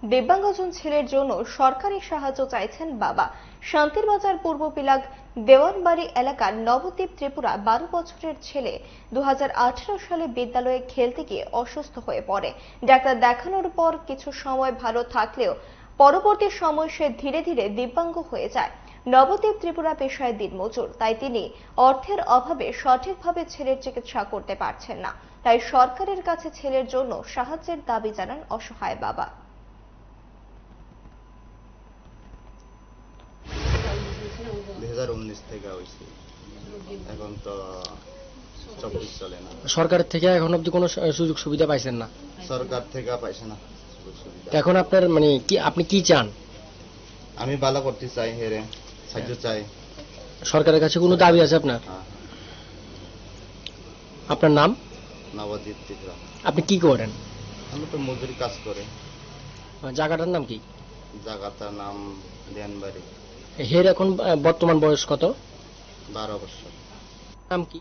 দিব্যাঙ্গজন ছেলের জন্য সরকারি সাহায্য চাইছেন বাবা। শান্তিরবাজার পূর্ব পিলাগ দেওয়ানবাড়ি এলাকার নবদ্বীপ ত্রিপুরা 12 বছরের ছেলে 2018 সালে বিদ্যালয়ে খেলতে গিয়ে অসুস্থ হয়ে পড়ে। ডাক্তার দেখানোর পর কিছু সময় ভালো থাকলেও পরবর্তী সময় সে ধীরে ধীরে দিব্যাঙ্গ হয়ে যায়। নবদ্বীপ ত্রিপুরা পেশায় দিনমজুর, তাই তিনি অর্থের অভাবে সঠিকভাবে ছেলের চিকিৎসা করতে পারছেন না। তাই সরকারের কাছে ছেলের জন্য সাহায্যের দাবি জানান অসহায় বাবা। 2019 থেকে হয়েছে, এখন তো 24 চলে না। সরকার থেকে এখন অব্দি কোনো সুযোগ সুবিধা পাইছেন না? সরকার থেকে পাইছে না সুযোগ সুবিধা। এখন আপনার মানে কি, আপনি কি চান? আমি ভালো করতে চাই, হেরে সাহায্য চাই। সরকারের কাছে কোনো দাবি আছে আপনার? আপনার নাম? নবদ্বীপ ত্রিপুরা। আপনি কি করেন? আমি তো মজুরি কাজ করি। জায়গাটার নাম কি? জায়গাটার নাম দেওয়ানবাড়ি। হের এখন বর্তমান বয়স কত? 12 বছর। নাম কি?